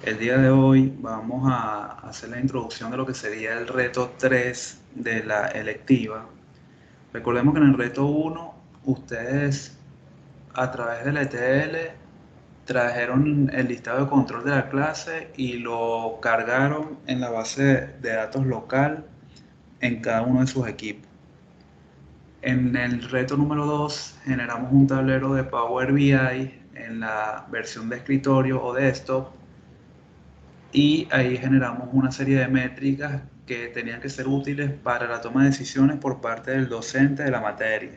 El día de hoy vamos a hacer la introducción de lo que sería el reto 3 de la electiva. Recordemos que en el reto 1 ustedes a través del ETL trajeron el listado de control de la clase y lo cargaron en la base de datos local en cada uno de sus equipos. En el reto número 2 generamos un tablero de Power BI en la versión de escritorio o desktop y ahí generamos una serie de métricas que tenían que ser útiles para la toma de decisiones por parte del docente de la materia.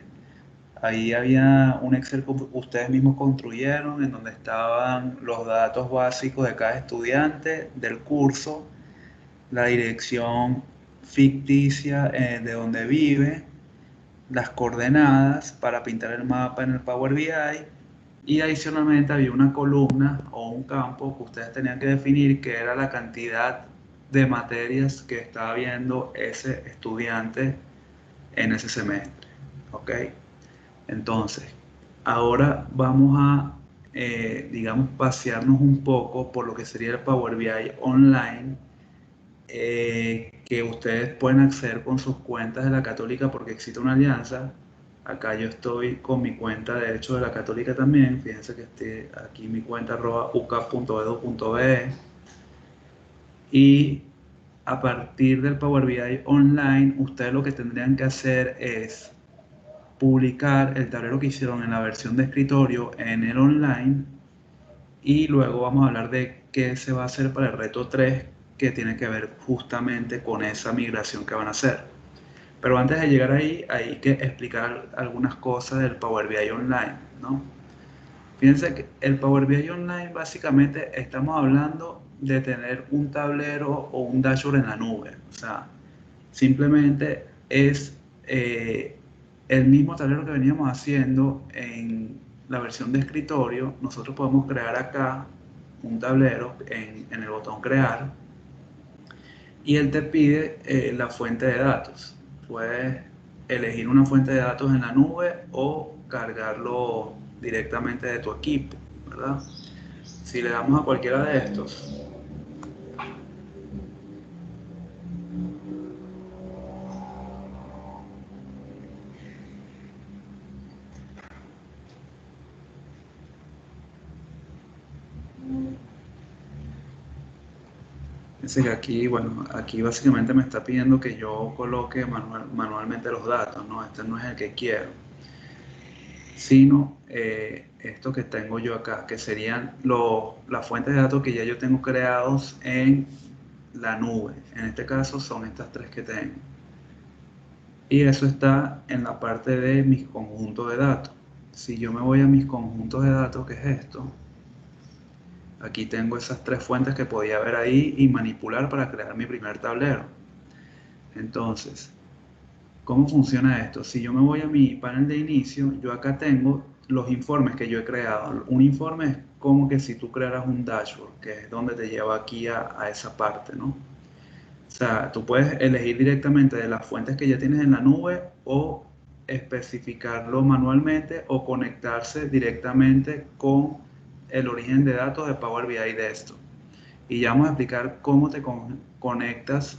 Ahí había un Excel que ustedes mismos construyeron en donde estaban los datos básicos de cada estudiante del curso, la dirección ficticia de donde vive, las coordenadas para pintar el mapa en el Power BI y adicionalmente había una columna o un campo que ustedes tenían que definir que era la cantidad de materias que estaba viendo ese estudiante en ese semestre. ¿Ok? Entonces, ahora vamos a, digamos, pasearnos un poco por lo que sería el Power BI online, que ustedes pueden acceder con sus cuentas de la Católica porque existe una alianza. Acá yo estoy con mi cuenta de hecho de la Católica también. Fíjense que esté aquí mi cuenta ucap.edu.be y a partir del Power BI online, ustedes lo que tendrían que hacer es publicar el tablero que hicieron en la versión de escritorio en el online y luego vamos a hablar de qué se va a hacer para el reto 3 que tiene que ver justamente con esa migración que van a hacer. Pero antes de llegar ahí hay que explicar algunas cosas del Power BI Online, ¿no? Fíjense que el Power BI Online básicamente estamos hablando de tener un tablero o un dashboard en la nube. O sea, simplemente es el mismo tablero que veníamos haciendo en la versión de escritorio. Nosotros podemos crear acá un tablero en el botón crear y él te pide la fuente de datos. Puedes elegir una fuente de datos en la nube o cargarlo directamente de tu equipo, ¿verdad? Si le damos a cualquiera de estos, dice que aquí, bueno, aquí básicamente me está pidiendo que yo coloque manualmente los datos, ¿no? Este no es el que quiero, sino esto que tengo yo acá, que serían las fuentes de datos que ya yo tengo creados en la nube. En este caso son estas tres que tengo. Y eso está en la parte de mis conjuntos de datos. Si yo me voy a mis conjuntos de datos, que es esto, aquí tengo esas tres fuentes que podía ver ahí y manipular para crear mi primer tablero. Entonces, ¿cómo funciona esto? Si yo me voy a mi panel de inicio, yo acá tengo los informes que yo he creado. Un informe es como que si tú crearas un dashboard, que es donde te lleva aquí a esa parte, ¿no? O sea, tú puedes elegir directamente de las fuentes que ya tienes en la nube o especificarlo manualmente o conectarse directamente con el origen de datos de Power BI de esto. Y ya vamos a explicar cómo te conectas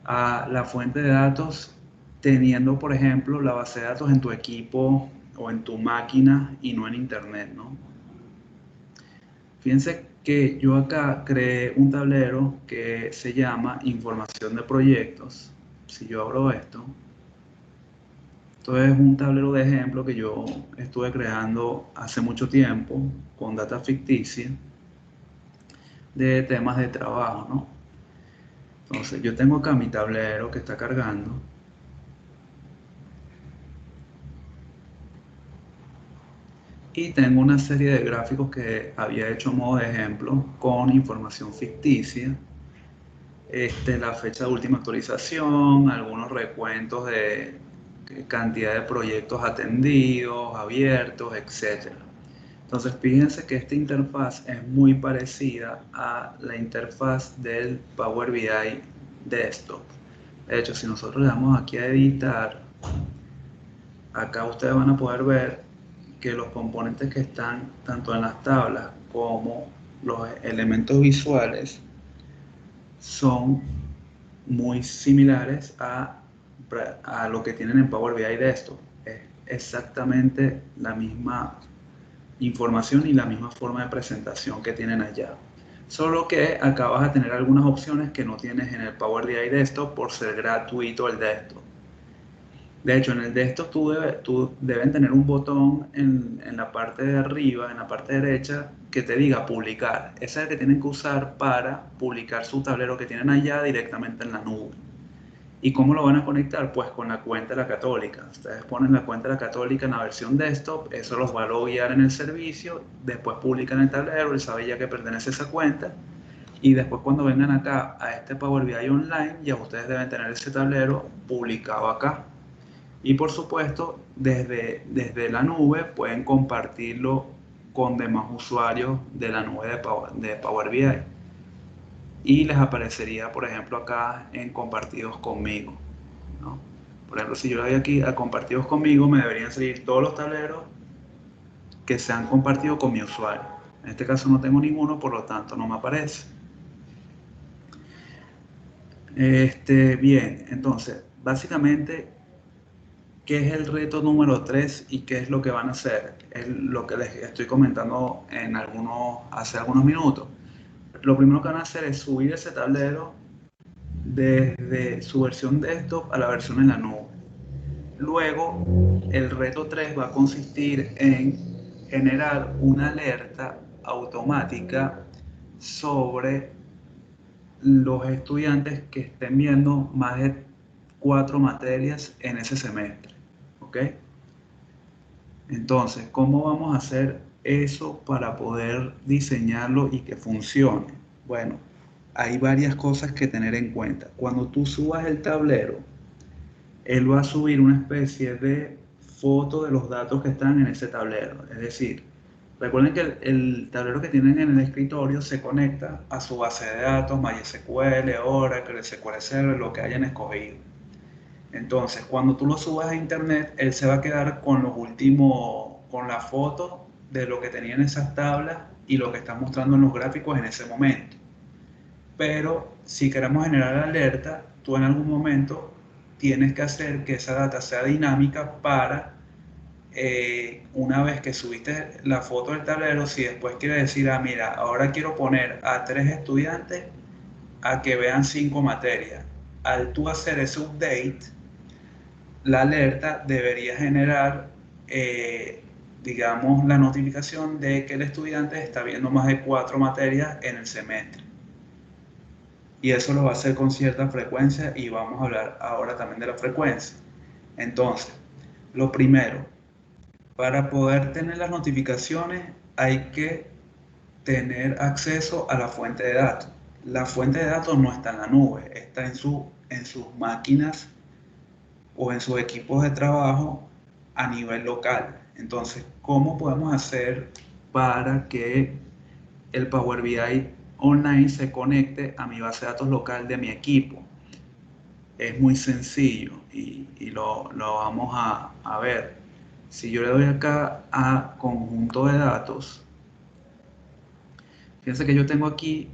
a la fuente de datos teniendo, por ejemplo, la base de datos en tu equipo o en tu máquina y no en internet, ¿no? Fíjense que yo acá creé un tablero que se llama información de proyectos. Si yo abro esto es un tablero de ejemplo que yo estuve creando hace mucho tiempo con data ficticia de temas de trabajo, ¿no? Entonces yo tengo acá mi tablero que está cargando y tengo una serie de gráficos que había hecho a modo de ejemplo con información ficticia, la fecha de última actualización, algunos recuentos de cantidad de proyectos atendidos, abiertos, etc. Entonces fíjense que esta interfaz es muy parecida a la interfaz del Power BI Desktop. De hecho, si nosotros le damos aquí a editar, acá ustedes van a poder ver que los componentes que están tanto en las tablas como los elementos visuales son muy similares a lo que tienen en Power BI Desktop. Es exactamente la misma información y la misma forma de presentación que tienen allá. Solo que acá vas a tener algunas opciones que no tienes en el Power BI Desktop por ser gratuito el desktop. De hecho, en el desktop tú deben tener un botón en la parte de arriba, en la parte derecha, que te diga publicar. Ese es el que tienen que usar para publicar su tablero que tienen allá directamente en la nube. ¿Y cómo lo van a conectar? Pues con la cuenta de la Católica. Ustedes ponen la cuenta de la Católica en la versión desktop, eso los va a loguear en el servicio, después publican el tablero, él sabe ya que pertenece a esa cuenta, y después cuando vengan acá a este Power BI Online, ya ustedes deben tener ese tablero publicado acá. Y por supuesto, desde la nube pueden compartirlo con demás usuarios de la nube de Power BI. Y les aparecería, por ejemplo, acá en compartidos conmigo, ¿no? Por ejemplo, si yo le doy aquí a compartidos conmigo, me deberían salir todos los tableros que se han compartido con mi usuario. En este caso no tengo ninguno, por lo tanto no me aparece. Bien, entonces, básicamente, ¿qué es el reto número 3 y qué es lo que van a hacer? Es lo que les estoy comentando hace algunos minutos. Lo primero que van a hacer es subir ese tablero desde su versión desktop a la versión en la nube. Luego, el reto 3 va a consistir en generar una alerta automática sobre los estudiantes que estén viendo más de 4 materias en ese semestre. ¿Ok? Entonces, ¿cómo vamos a hacer eso para poder diseñarlo y que funcione? Bueno, hay varias cosas que tener en cuenta. Cuando tú subas el tablero, él va a subir una especie de foto de los datos que están en ese tablero. Es decir, recuerden que el tablero que tienen en el escritorio se conecta a su base de datos, MySQL, Oracle, SQL Server, lo que hayan escogido. Entonces, cuando tú lo subas a internet, él se va a quedar con los últimos, con la foto de lo que tenía en esas tablas y lo que está mostrando en los gráficos en ese momento. Pero si queremos generar alerta, tú en algún momento tienes que hacer que esa data sea dinámica para, una vez que subiste la foto del tablero, si después quieres decir, ah, mira, ahora quiero poner a 3 estudiantes a que vean 5 materias. Al tú hacer ese update, la alerta debería generar, digamos, la notificación de que el estudiante está viendo más de 4 materias en el semestre. Y eso lo va a hacer con cierta frecuencia y vamos a hablar ahora también de la frecuencia. Entonces, lo primero, para poder tener las notificaciones hay que tener acceso a la fuente de datos. La fuente de datos no está en la nube, está en sus máquinas o en sus equipos de trabajo a nivel local. Entonces, ¿cómo podemos hacer para que el Power BI Online se conecte a mi base de datos local de mi equipo? Es muy sencillo y lo vamos a ver. Si yo le doy acá a conjunto de datos, fíjense que yo tengo aquí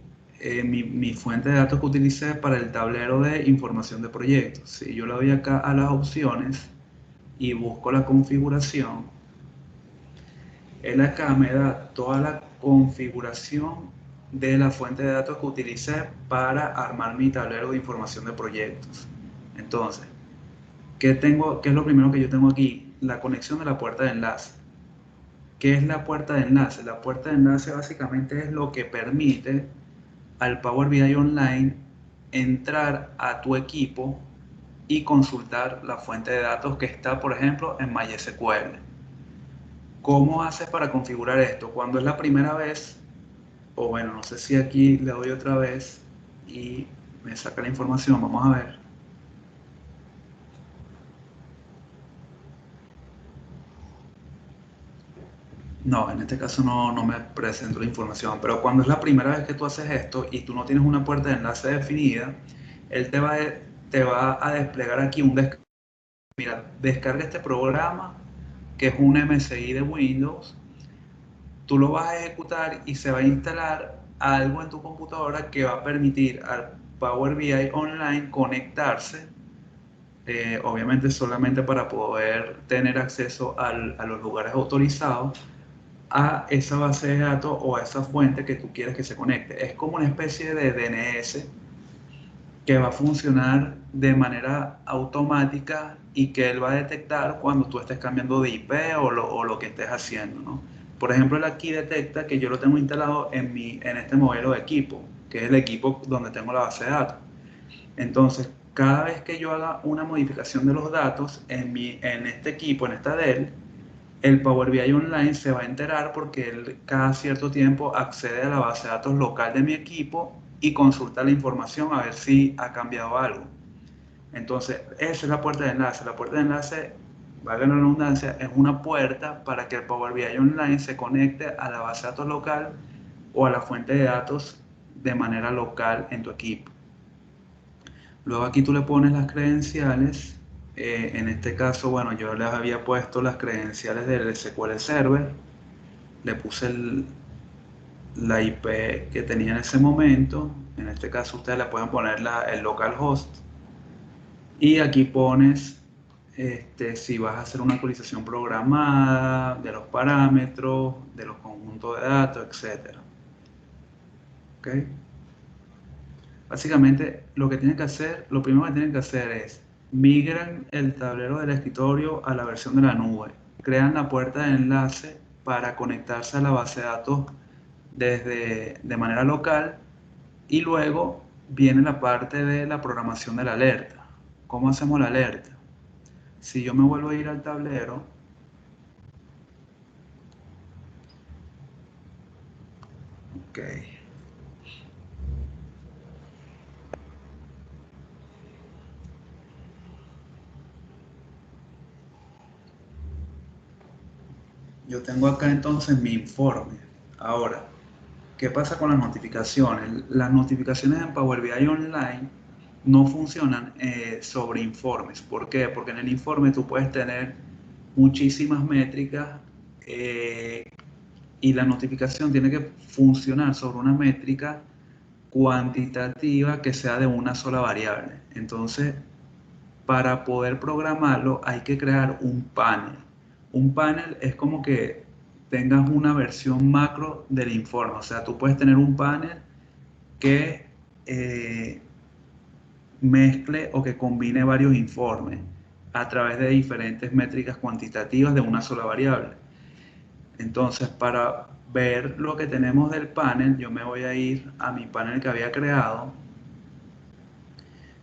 mi fuente de datos que utilicé para el tablero de información de proyectos. Si yo le doy acá a las opciones y busco la configuración, él acá me da toda la configuración de la fuente de datos que utilicé para armar mi tablero de información de proyectos. Entonces, ¿qué es lo primero que yo tengo aquí? La conexión de la puerta de enlace. ¿Qué es la puerta de enlace? La puerta de enlace básicamente es lo que permite al Power BI Online entrar a tu equipo y consultar la fuente de datos que está, por ejemplo, en MySQL. ¿Cómo haces para configurar esto? Cuando es la primera vez, o bueno, no sé si aquí le doy otra vez y me saca la información, vamos a ver. No, en este caso no me presento la información, pero cuando es la primera vez que tú haces esto y tú no tienes una puerta de enlace definida, él te va a desplegar aquí un descarga. Mira, descarga este programa que es un MSI de Windows. tú lo vas a ejecutar y se va a instalar algo en tu computadora que va a permitir al Power BI Online conectarse, obviamente solamente para poder tener acceso a los lugares autorizados, a esa base de datos o a esa fuente que tú quieres que se conecte. Es como una especie de DNS que va a funcionar de manera automática y que él va a detectar cuando tú estés cambiando de IP o lo que estés haciendo, ¿no? Por ejemplo, él aquí detecta que yo lo tengo instalado en este modelo de equipo, que es el equipo donde tengo la base de datos. Entonces, cada vez que yo haga una modificación de los datos en este equipo, en esta DEL, el Power BI Online se va a enterar porque él cada cierto tiempo accede a la base de datos local de mi equipo y consulta la información a ver si ha cambiado algo. Entonces, esa es la puerta de enlace. La puerta de enlace, valga la redundancia, es una puerta para que el Power BI Online se conecte a la base de datos local o a la fuente de datos de manera local en tu equipo. Luego aquí tú le pones las credenciales. En este caso, bueno, yo les había puesto las credenciales del SQL Server. Le puse la IP que tenía en ese momento. En este caso ustedes le pueden poner el localhost. Y aquí pones si vas a hacer una actualización programada de los parámetros, de los conjuntos de datos, etc. ¿Ok? Básicamente, lo que tienen que hacer, lo primero que tienen que hacer es migran el tablero del escritorio a la versión de la nube, crean la puerta de enlace para conectarse a la base de datos de manera local y luego viene la parte de la programación de la alerta. ¿Cómo hacemos la alerta? Si yo me vuelvo a ir al tablero, ok, yo tengo acá entonces mi informe. Ahora, ¿qué pasa con las notificaciones? Las notificaciones en Power BI Online no funcionan sobre informes. ¿Por qué? Porque en el informe tú puedes tener muchísimas métricas eh, y la notificación tiene que funcionar sobre una métrica cuantitativa que sea de una sola variable. Entonces, para poder programarlo hay que crear un panel. Un panel es como que tengas una versión macro del informe. O sea, tú puedes tener un panel que mezcle o que combine varios informes a través de diferentes métricas cuantitativas de una sola variable. Entonces, para ver lo que tenemos del panel, yo me voy a ir a mi panel que había creado,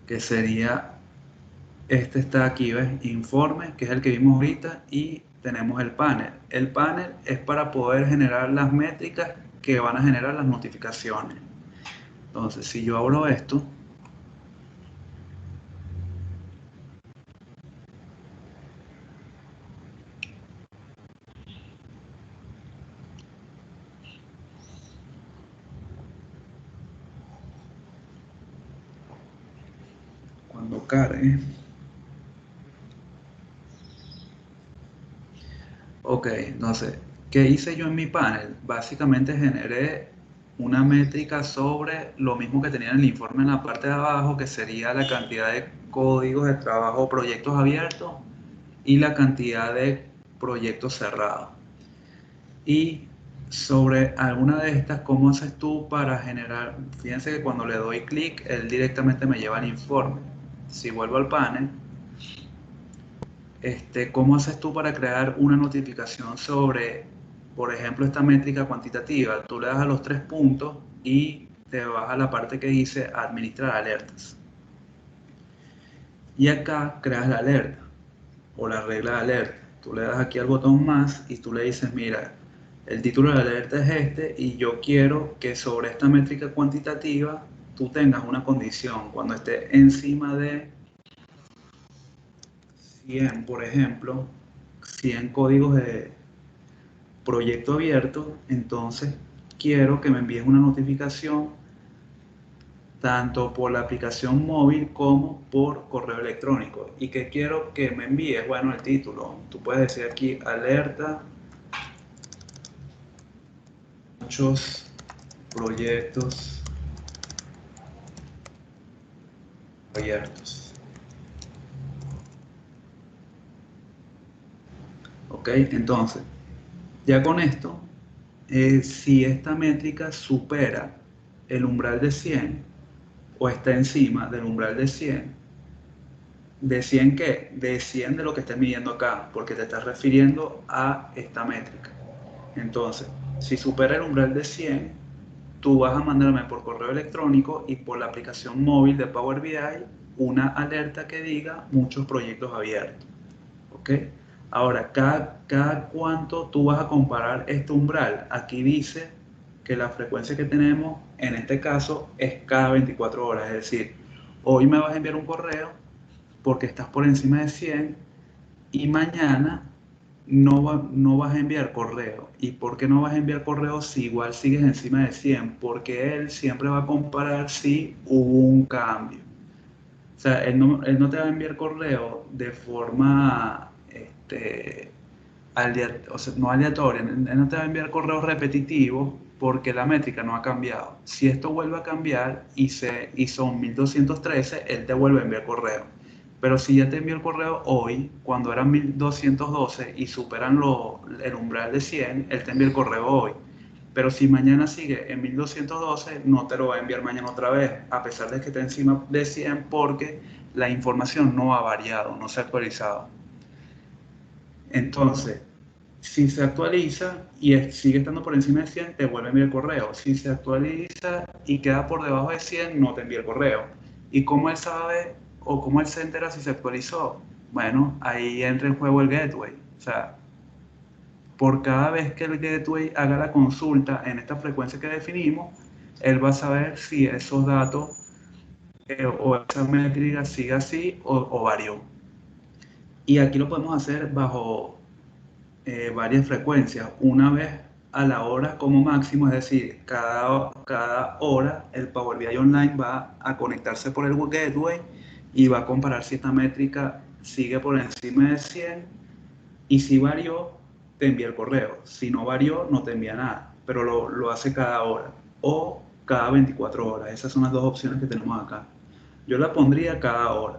que sería este está aquí, ¿ves? Informe, que es el que vimos ahorita, y tenemos el panel. El panel es para poder generar las métricas que van a generar las notificaciones. Entonces, si yo abro esto, cuando cargue, ok, entonces, ¿qué hice yo en mi panel? Básicamente generé una métrica sobre lo mismo que tenía en el informe en la parte de abajo, que sería la cantidad de códigos de trabajo, proyectos abiertos y la cantidad de proyectos cerrados. Y sobre alguna de estas, ¿cómo haces tú para generar? Fíjense que cuando le doy clic, él directamente me lleva al informe. Si vuelvo al panel, ¿cómo haces tú para crear una notificación sobre, por ejemplo, esta métrica cuantitativa? Tú le das a los tres puntos y te vas a la parte que dice administrar alertas. Y acá creas la alerta o la regla de alerta. Tú le das aquí al botón más y tú le dices, mira, el título de la alerta es este y yo quiero que sobre esta métrica cuantitativa tú tengas una condición. Cuando esté encima de 100, por ejemplo, 100 códigos de proyecto abierto, entonces quiero que me envíes una notificación tanto por la aplicación móvil como por correo electrónico. ¿Y qué quiero que me envíes? Bueno, el título. Tú puedes decir aquí alerta muchos proyectos abiertos. Ok, entonces, ya con esto, si esta métrica supera el umbral de 100 o está encima del umbral de 100, ¿de 100 qué? De 100 de lo que estés midiendo acá, porque te estás refiriendo a esta métrica. Entonces, si supera el umbral de 100, tú vas a mandarme por correo electrónico y por la aplicación móvil de Power BI una alerta que diga muchos proyectos abiertos. ¿Ok? Ahora, cada cuánto tú vas a comparar este umbral. Aquí dice que la frecuencia que tenemos en este caso es cada 24 horas. Es decir, hoy me vas a enviar un correo porque estás por encima de 100 y mañana no vas a enviar correo. ¿Y por qué no vas a enviar correo si igual sigues encima de 100? Porque él siempre va a comparar si hubo un cambio. O sea, él no te va a enviar correo de forma, o sea, no aleatoria, él no te va a enviar correos repetitivos porque la métrica no ha cambiado. Si esto vuelve a cambiar y son 1213, él te vuelve a enviar correo. Pero si ya te envió el correo hoy, cuando eran 1212 y superan el umbral de 100, él te envía el correo hoy. Pero si mañana sigue en 1212, no te lo va a enviar mañana otra vez, a pesar de que esté encima de 100, porque la información no ha variado, no se ha actualizado. Entonces, si se actualiza y sigue estando por encima de 100, te vuelve a enviar el correo. Si se actualiza y queda por debajo de 100, no te envía el correo. ¿Y cómo él sabe o cómo él se entera si se actualizó? Bueno, ahí entra en juego el gateway. O sea, por cada vez que el gateway haga la consulta en esta frecuencia que definimos, él va a saber si esos datos o esa métrica sigue así o varió. Y aquí lo podemos hacer bajo varias frecuencias, una vez a la hora como máximo, es decir, cada hora el Power BI Online va a conectarse por el gateway y va a comparar si esta métrica sigue por encima de 100 y si varió, te envía el correo. Si no varió, no te envía nada, pero lo hace cada hora o cada 24 horas. Esas son las dos opciones que tenemos acá. Yo la pondría cada hora,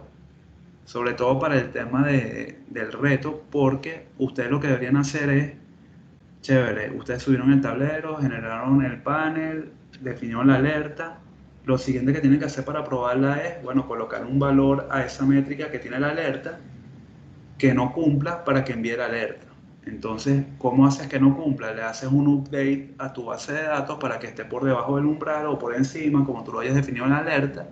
sobre todo para el tema del reto, porque ustedes lo que deberían hacer es, chévere, ustedes subieron el tablero, generaron el panel, definieron la alerta. Lo siguiente que tienen que hacer para probarla es, bueno, colocar un valor a esa métrica que tiene la alerta que no cumpla para que envíe la alerta. Entonces, ¿cómo haces que no cumpla? Le haces un update a tu base de datos para que esté por debajo del umbral o por encima, como tú lo hayas definido en la alerta,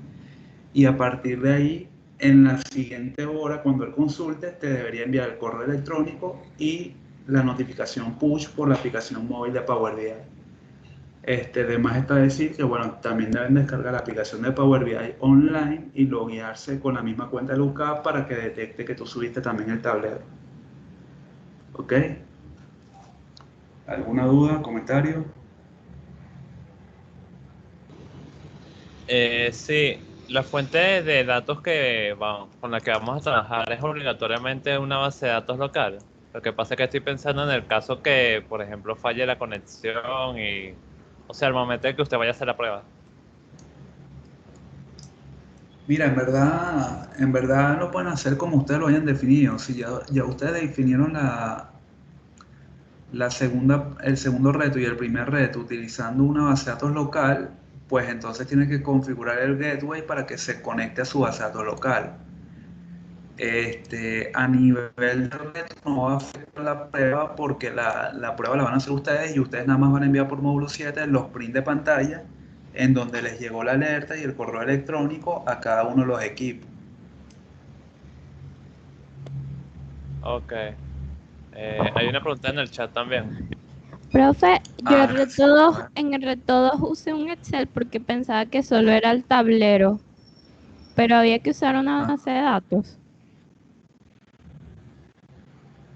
y a partir de ahí, en la siguiente hora, cuando él consulte, te debería enviar el correo electrónico y la notificación push por la aplicación móvil de Power BI. Además está decir que, bueno, también deben descargar la aplicación de Power BI online y loguearse con la misma cuenta de Lookup para que detecte que tú subiste también el tablero. ¿Ok? ¿Alguna duda, comentario? Sí, la fuente de datos con la que vamos a trabajar es obligatoriamente una base de datos local. Lo que pasa es que estoy pensando en el caso que, por ejemplo, falle la conexión o sea, al momento de que usted vaya a hacer la prueba. Mira, en verdad lo pueden hacer como ustedes lo hayan definido. Si ya ustedes definieron el segundo reto y el primer reto utilizando una base de datos local, pues entonces tienen que configurar el gateway para que se conecte a su base de datos local. A nivel de reto no va a afectar la prueba porque la prueba la van a hacer ustedes y ustedes nada más van a enviar por módulo 7 los prints de pantalla en donde les llegó la alerta y el correo electrónico a cada uno de los equipos. Ok. Hay una pregunta en el chat también. Profe, yo Ah, gracias. en el reto 2 usé un Excel porque pensaba que solo era el tablero, pero había que usar una Ah, base de datos.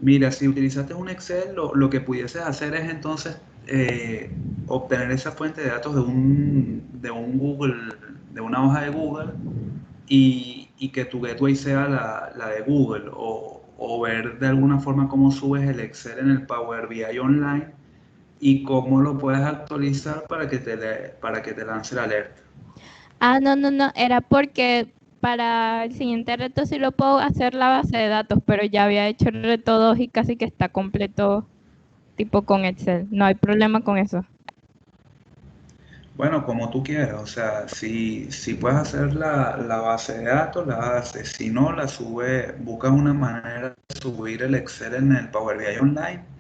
mira, si utilizaste un Excel, lo que pudieses hacer es entonces obtener esa fuente de datos de un Google, de una hoja de Google y que tu gateway sea la de Google o ver de alguna forma cómo subes el Excel en el Power BI Online y cómo lo puedes actualizar para que te lance la alerta. Ah, no, era porque para el siguiente reto sí lo puedo hacer la base de datos, pero ya había hecho el reto 2 y casi que está completo tipo con Excel. No hay problema con eso. Bueno, como tú quieras, o sea, si puedes hacer la base de datos, la haces. Si no, la sube, buscas una manera de subir el Excel en el Power BI Online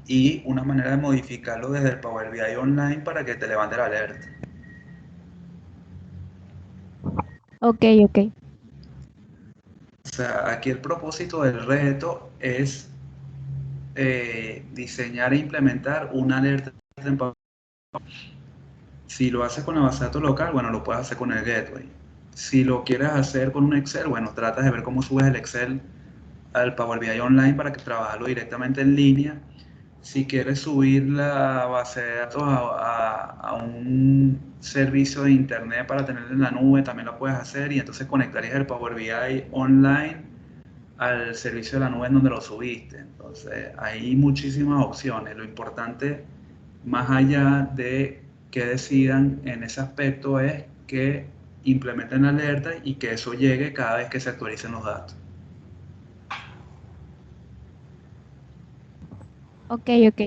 y una manera de modificarlo desde el Power BI Online para que te levante la alerta. Ok, ok. O sea, aquí el propósito del reto es diseñar e implementar una alerta en Power BI. Si lo haces con la base de datos local, bueno, lo puedes hacer con el gateway. Si lo quieres hacer con un Excel, bueno, tratas de ver cómo subes el Excel al Power BI Online para que trabajarlo directamente en línea. Si quieres subir la base de datos a un servicio de internet para tenerla en la nube, también lo puedes hacer y entonces conectarías el Power BI Online al servicio de la nube en donde lo subiste. Entonces, hay muchísimas opciones. Lo importante, más allá de que decidan en ese aspecto, es que implementen la alerta y que eso llegue cada vez que se actualicen los datos. Ok, ok.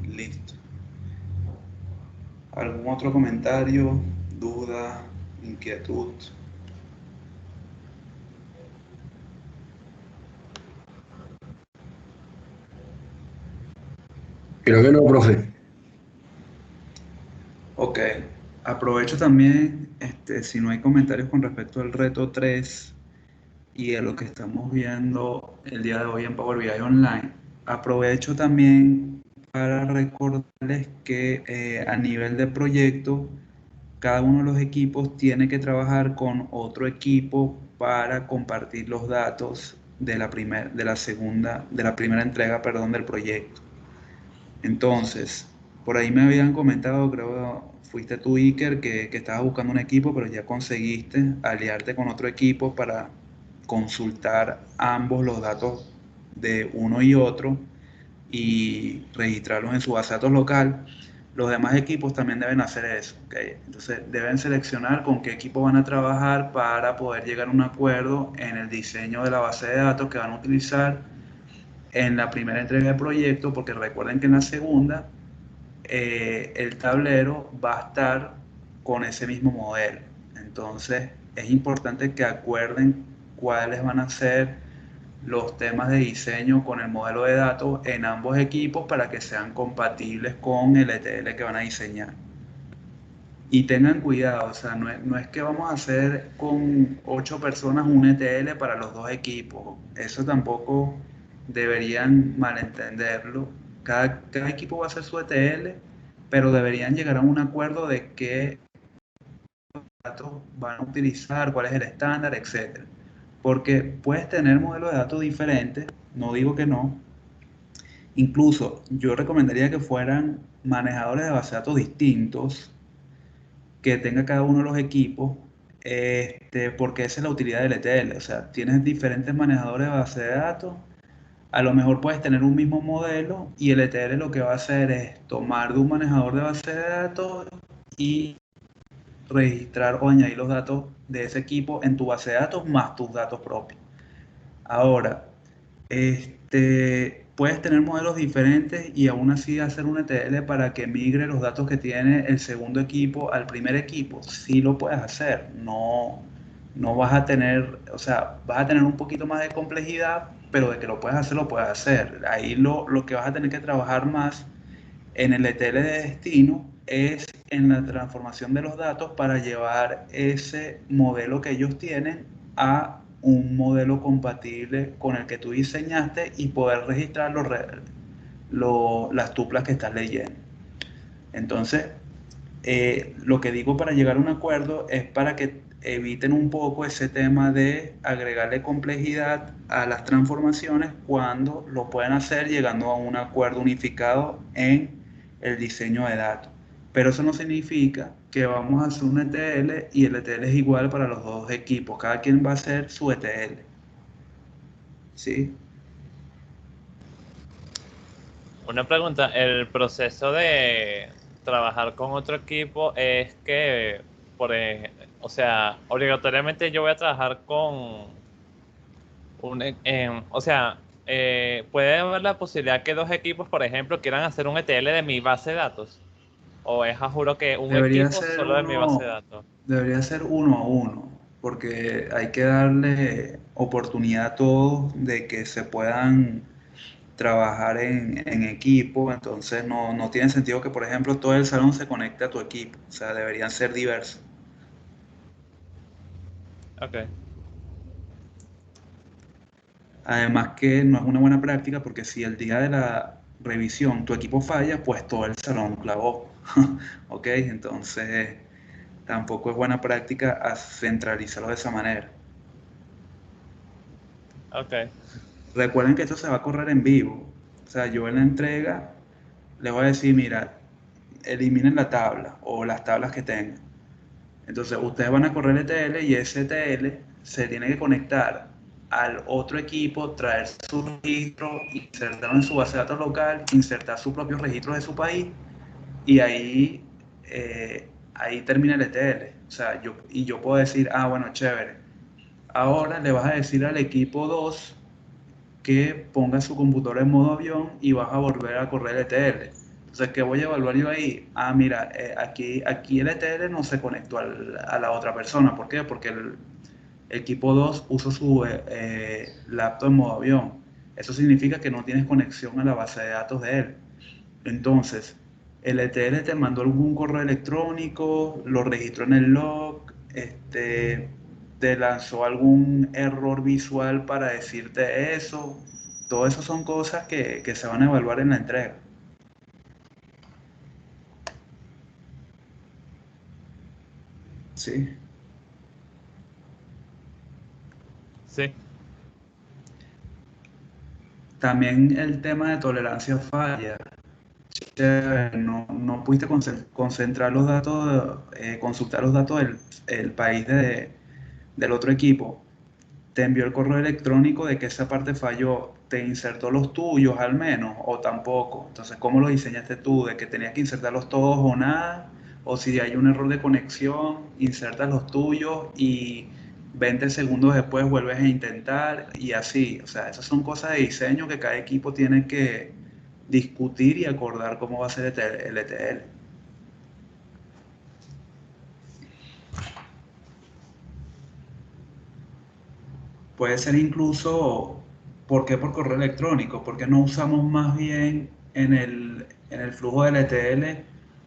Listo. ¿Algún otro comentario, duda, inquietud? Creo que no, profe. Ok, aprovecho también, si no hay comentarios con respecto al reto 3 y a lo que estamos viendo el día de hoy en Power BI Online, aprovecho también para recordarles que a nivel de proyecto, cada uno de los equipos tiene que trabajar con otro equipo para compartir los datos de de la primera entrega, perdón, del proyecto. Entonces, por ahí me habían comentado, creo, fuiste tú, Iker, que estabas buscando un equipo, pero ya conseguiste aliarte con otro equipo para consultar ambos los datos de uno y otro y registrarlos en su base de datos local. Los demás equipos también deben hacer eso, ¿ok? Entonces, deben seleccionar con qué equipo van a trabajar para poder llegar a un acuerdo en el diseño de la base de datos que van a utilizar en la primera entrega del proyecto, porque recuerden que en la segunda el tablero va a estar con ese mismo modelo. Entonces es importante que acuerden cuáles van a ser los temas de diseño con el modelo de datos en ambos equipos para que sean compatibles con el ETL que van a diseñar. Y tengan cuidado, o sea, no es que vamos a hacer con 8 personas un ETL para los dos equipos. Eso tampoco deberían malentenderlo. Cada equipo va a hacer su ETL, pero deberían llegar a un acuerdo de qué datos van a utilizar, cuál es el estándar, etcétera. Porque puedes tener modelos de datos diferentes, no digo que no. Incluso yo recomendaría que fueran manejadores de base de datos distintos que tenga cada uno de los equipos, porque esa es la utilidad del ETL. O sea, tienes diferentes manejadores de base de datos, a lo mejor puedes tener un mismo modelo y el ETL lo que va a hacer es tomar de un manejador de base de datos y registrar o añadir los datos de ese equipo en tu base de datos más tus datos propios. Ahora, puedes tener modelos diferentes y aún así hacer un ETL para que migre los datos que tiene el segundo equipo al primer equipo. Sí lo puedes hacer. No vas a tener, o sea, vas a tener un poquito más de complejidad, pero de que lo puedes hacer, lo puedes hacer. Ahí lo que vas a tener que trabajar más en el ETL de destino es en la transformación de los datos para llevar ese modelo que ellos tienen a un modelo compatible con el que tú diseñaste y poder registrar las tuplas que estás leyendo. Entonces, lo que digo para llegar a un acuerdo es para que eviten un poco ese tema de agregarle complejidad a las transformaciones cuando lo pueden hacer llegando a un acuerdo unificado en el diseño de datos. Pero eso no significa que vamos a hacer un ETL y el ETL es igual para los dos equipos. Cada quien va a hacer su ETL. ¿Sí? Una pregunta, el proceso de trabajar con otro equipo es que, o sea, obligatoriamente yo voy a trabajar con o sea, puede haber la posibilidad que dos equipos, por ejemplo, quieran hacer un ETL de mi base de datos, o es a juro que un Debería equipo ser solo de mi base de uno, datos. debería ser uno a uno, porque hay que darle oportunidad a todos de que se puedan trabajar en equipo. Entonces no tiene sentido que, por ejemplo, todo el salón se conecte a tu equipo. O sea, deberían ser diversos. Ok, Además que no es una buena práctica porque si el día de la revisión tu equipo falla, pues todo el salón clavó. ¿Ok? Entonces tampoco es buena práctica centralizarlo de esa manera. ok, Recuerden que esto se va a correr en vivo. O sea, yo en la entrega les voy a decir, mira, eliminen la tabla o las tablas que tengan. Entonces, ustedes van a correr ETL y ese ETL se tiene que conectar al otro equipo, traer su registro, insertarlo en su base de datos local, insertar sus propios registros de su país y ahí termina el ETL. O sea, yo puedo decir, ah, bueno, chévere. Ahora le vas a decir al equipo 2 que ponga su computadora en modo avión y vas a volver a correr el ETL. Entonces, ¿qué voy a evaluar yo ahí? Ah, mira, aquí el ETL no se conectó a la otra persona. ¿Por qué? Porque el equipo 2 usó su laptop en modo avión. Eso significa que no tienes conexión a la base de datos de él. Entonces, el ETL te mandó algún correo electrónico, lo registró en el log, te lanzó algún error visual para decirte eso. Todo eso son cosas que se van a evaluar en la entrega. ¿Sí? sí. También el tema de tolerancia a falla. No pudiste concentrar los datos, consultar los datos del país del otro equipo. Te envió el correo electrónico de que esa parte falló, te insertó los tuyos al menos o tampoco. Entonces, ¿cómo lo diseñaste tú? ¿De que tenías que insertarlos todos o nada? O si hay un error de conexión, insertas los tuyos y 20 segundos después vuelves a intentar y así. O sea, esas son cosas de diseño que cada equipo tiene que discutir y acordar cómo va a ser el ETL. Puede ser incluso, ¿por qué por correo electrónico? Porque no usamos más bien en el flujo del ETL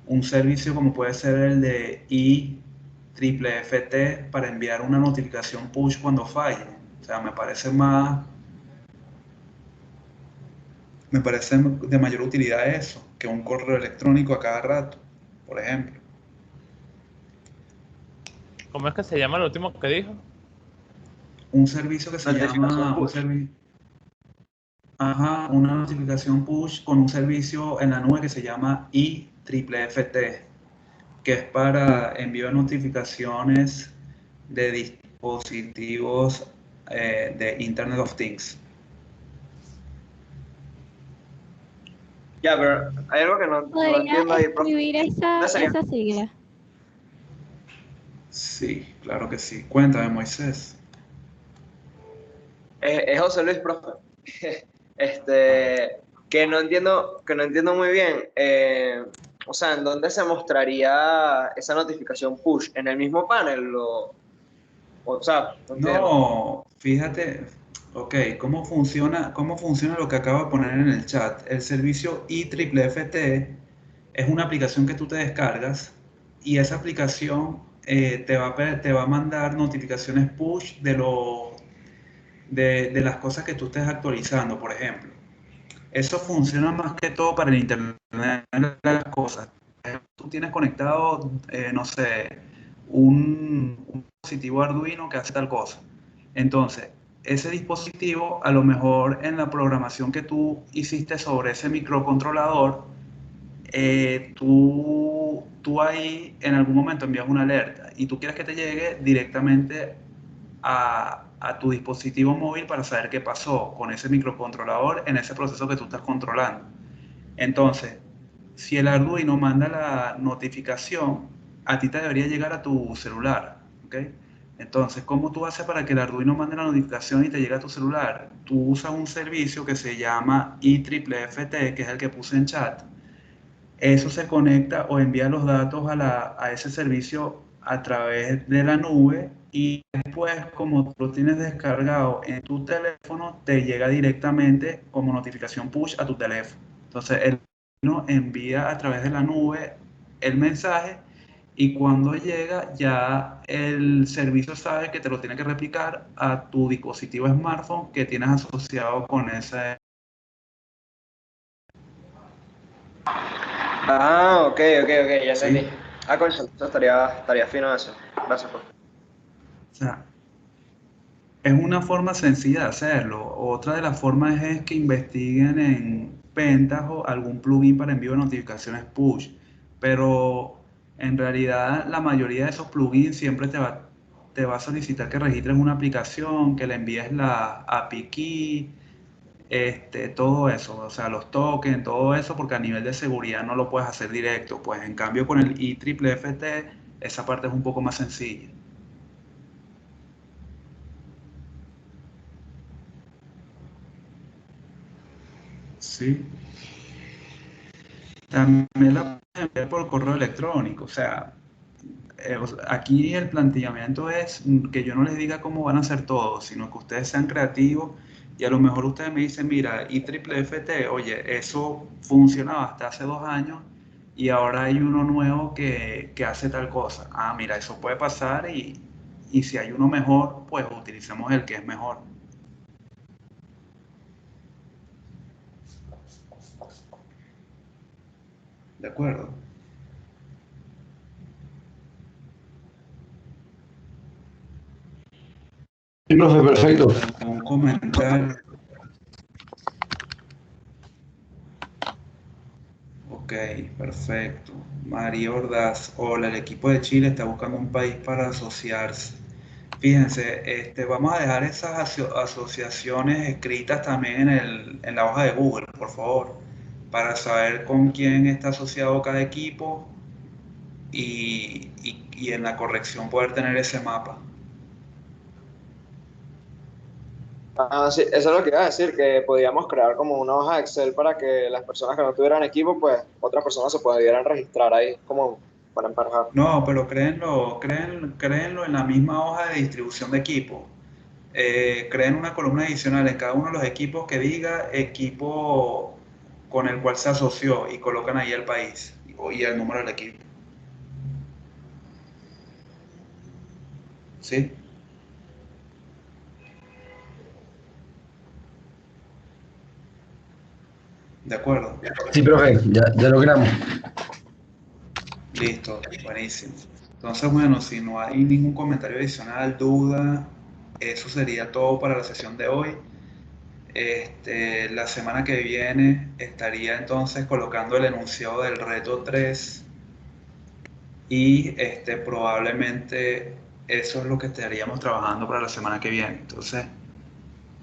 un servicio como puede ser el de IFFT para enviar una notificación push cuando falle. O sea, me parece de mayor utilidad eso que un correo electrónico a cada rato, por ejemplo. ¿Cómo es que se llama el último que dijo? Un servicio que se Notificación llama, push. ajá, una notificación push con un servicio en la nube que se llama IFFT, que es para envío de notificaciones de dispositivos de Internet of Things. Ya, pero hay algo que no ¿Podría entiendo ahí, profe. escribir ¿Dónde sería? esa sigla? Sí, claro que sí. Cuéntame, Moisés. Es José Luis, profe. Este, que no entiendo muy bien. O sea, ¿en dónde se mostraría esa notificación push? ¿En el mismo panel? O sea, no entiendo. No, fíjate, ok, ¿cómo funciona lo que acabo de poner en el chat? El servicio IFFT es una aplicación que tú te descargas y esa aplicación te va a mandar notificaciones push de las cosas que tú estés actualizando, por ejemplo. Eso funciona más que todo para el Internet de las cosas. Tú tienes conectado, no sé, un dispositivo Arduino que hace tal cosa. Entonces, ese dispositivo, a lo mejor en la programación que tú hiciste sobre ese microcontrolador, tú ahí en algún momento envías una alerta y tú quieres que te llegue directamente a tu dispositivo móvil para saber qué pasó con ese microcontrolador en ese proceso que tú estás controlando. Entonces, si el Arduino manda la notificación, a ti te debería llegar a tu celular, ¿ok? Entonces, ¿cómo tú haces para que el Arduino mande la notificación y te llegue a tu celular? Tú usas un servicio que se llama IEEE, que es el que puse en chat. Eso se conecta o envía los datos a ese servicio a través de la nube y después, como tú lo tienes descargado en tu teléfono, te llega directamente como notificación push a tu teléfono. Entonces, el teléfono envía a través de la nube el mensaje y cuando llega ya el servicio sabe que te lo tiene que replicar a tu dispositivo smartphone que tienes asociado con ese. Ah, ok, ok, ok, ya entendí. ¿Sí? Ah, concha, eso estaría fino eso. Gracias, pues. O sea, es una forma sencilla de hacerlo. Otra de las formas es que investiguen en Pentaho algún plugin para envío de notificaciones push. Pero en realidad la mayoría de esos plugins siempre te va a solicitar que registres una aplicación, que le envíes la API key, todo eso, o sea, los tokens, todo eso, porque a nivel de seguridad no lo puedes hacer directo. Pues en cambio con el IEEE esa parte es un poco más sencilla. Sí. También la pueden enviar por correo electrónico. O sea, aquí el planteamiento es que yo no les diga cómo van a hacer todo, sino que ustedes sean creativos y a lo mejor ustedes me dicen, mira, IEEE, oye, eso funcionaba hasta hace 2 años y ahora hay uno nuevo que hace tal cosa. Ah, mira, eso puede pasar y si hay uno mejor, pues utilicemos el que es mejor. ¿De acuerdo? Sí, profe, perfecto. Un comentario. Ok, perfecto. María Ordaz, hola, el equipo de Chile está buscando un país para asociarse. Fíjense, vamos a dejar esas asociaciones escritas también en la hoja de Google, por favor, para saber con quién está asociado cada equipo y en la corrección poder tener ese mapa. Ah, sí, eso es lo que iba a decir, que podíamos crear como una hoja de Excel para que las personas que no tuvieran equipo, pues otras personas se pudieran registrar ahí como para emparejar. No, pero créenlo en la misma hoja de distribución de equipo. Creen una columna adicional en cada uno de los equipos que diga equipo con el cual se asoció y colocan ahí el país y el número del equipo. ¿Sí? ¿De acuerdo? Sí, profe, ya lo creamos. Listo, buenísimo. Entonces, bueno, si no hay ningún comentario adicional, duda, eso sería todo para la sesión de hoy. La semana que viene estaría entonces colocando el enunciado del reto 3 y probablemente eso es lo que estaríamos trabajando para la semana que viene. Entonces,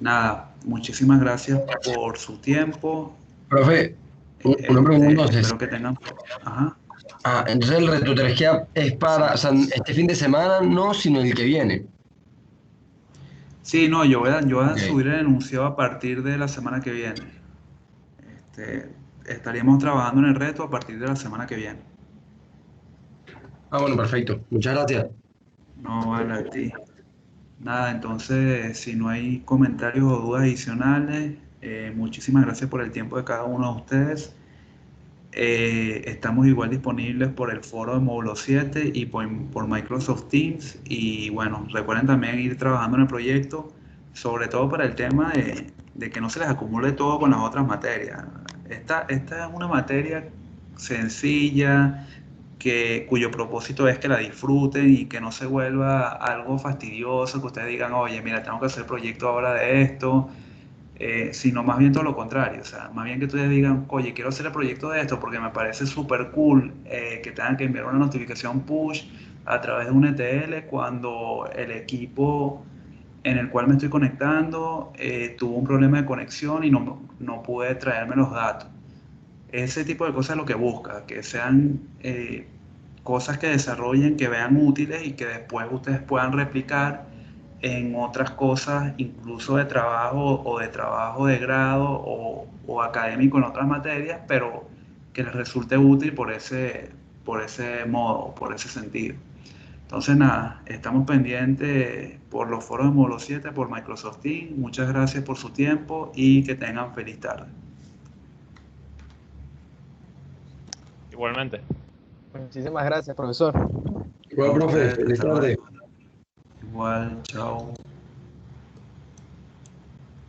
nada, muchísimas gracias por su tiempo. Profe, una pregunta entonces. Espero que tengan. Ajá. Entonces el reto 3 es para, o sea, este fin de semana no, sino el que viene. Sí, no, yo voy a Ok. subir el enunciado a partir de la semana que viene. Estaríamos trabajando en el reto a partir de la semana que viene. Bueno, perfecto. Muchas gracias. No vale a ti. Nada, entonces, si no hay comentarios o dudas adicionales, muchísimas gracias por el tiempo de cada uno de ustedes. Estamos igual disponibles por el foro de Módulo 7 y por Microsoft Teams. Y bueno, recuerden también ir trabajando en el proyecto, sobre todo para el tema de que no se les acumule todo con las otras materias. Esta es una materia sencilla, cuyo propósito es que la disfruten y que no se vuelva algo fastidioso, que ustedes digan, oye, mira, tengo que hacer proyecto ahora de esto, sino más bien todo lo contrario, o sea, más bien que ustedes digan, oye, quiero hacer el proyecto de esto porque me parece súper cool que tengan que enviar una notificación push a través de un ETL cuando el equipo en el cual me estoy conectando tuvo un problema de conexión y no pude traerme los datos. ese tipo de cosas es lo que busca, que sean cosas que desarrollen, que vean útiles y que después ustedes puedan replicar en otras cosas, incluso de trabajo o de trabajo de grado o académico en otras materias, pero que les resulte útil por ese modo, por ese sentido. Entonces, nada, estamos pendientes por los foros de Módulo 7, por Microsoft Teams. Muchas gracias por su tiempo y que tengan feliz tarde. Igualmente. Muchísimas gracias, profesor. Igual, profe, feliz Hasta tarde. luego. Igual, chao.